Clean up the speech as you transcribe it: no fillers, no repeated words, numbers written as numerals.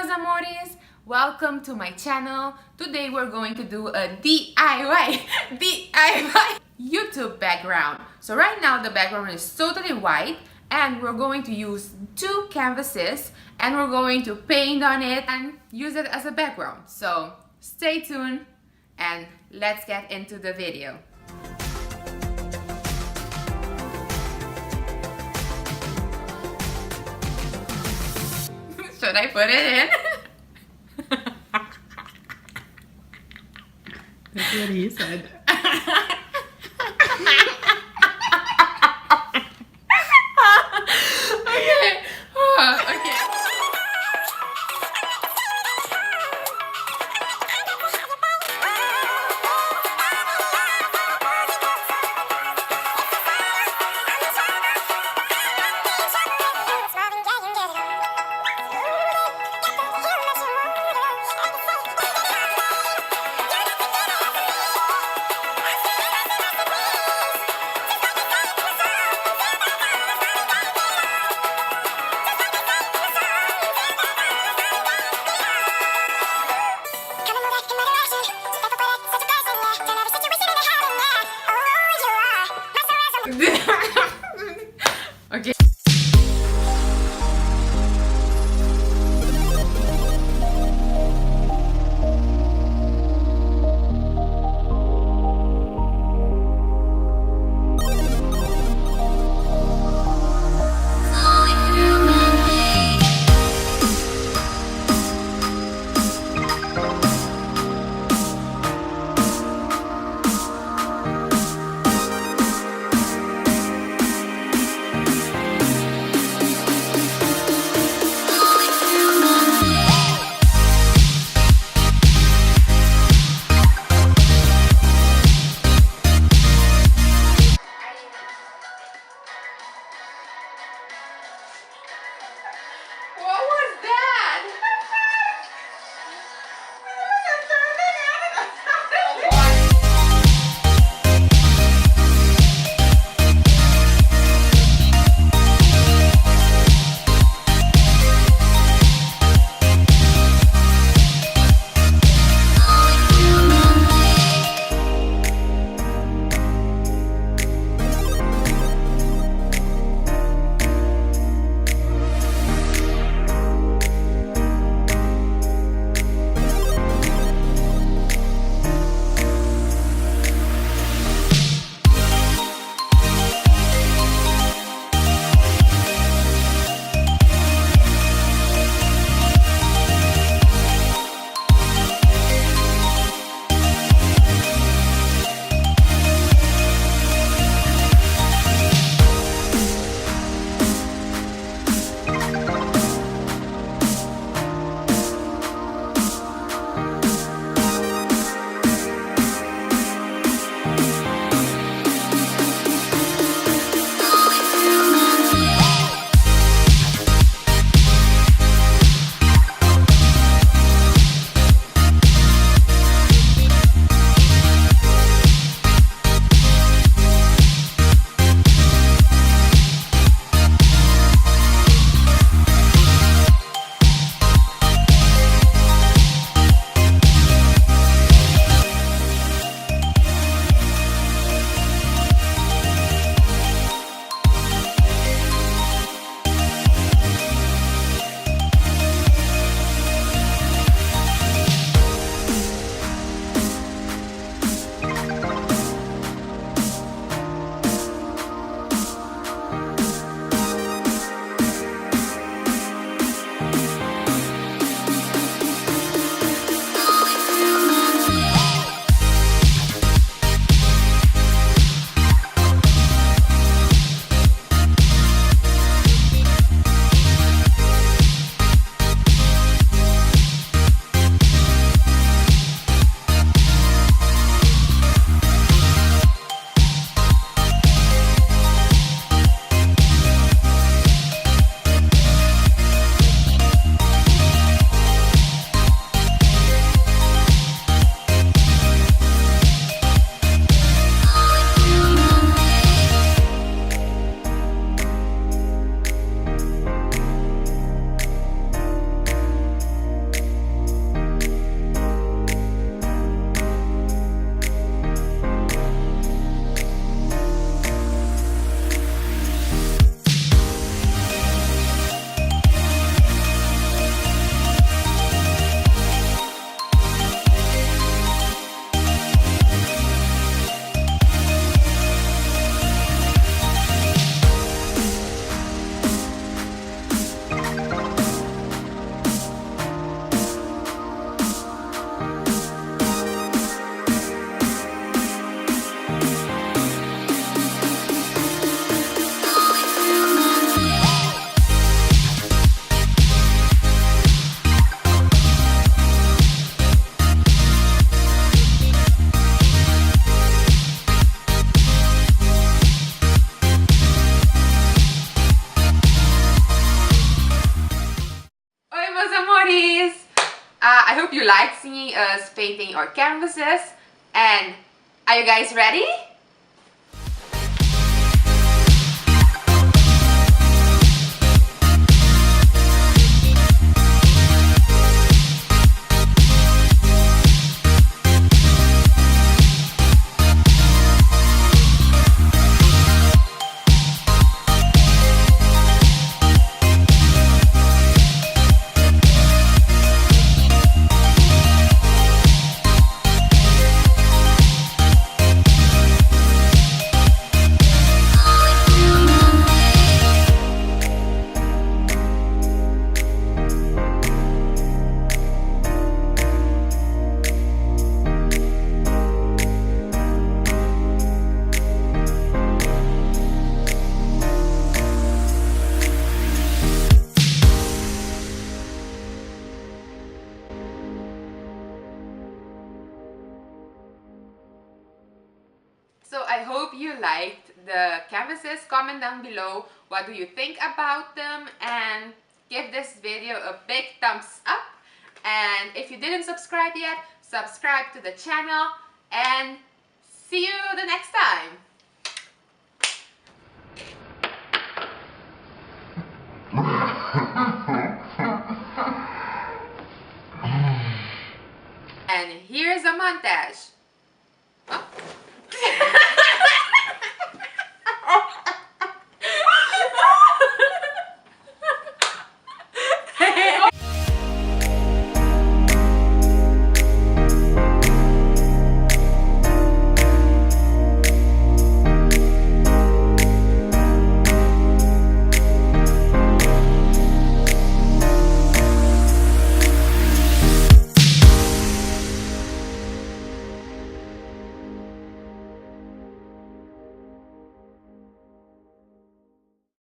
meus amores, welcome to my channel. Today we're going to do a DIY YouTube background. So right now the background is totally white and we're going to use two canvases and we're going to paint on it and use it as a background. So stay tuned and let's get into the video. Should I put it in? That's what he said. Okay. Okay. Amores! I hope you like seeing us painting our canvases. And are you guys ready? So I hope you liked the canvases. Comment down below what do you think about them, and give this video a big thumbs up. And if you didn't subscribe yet, subscribe to the channel, and see you the next time. And here's a montage.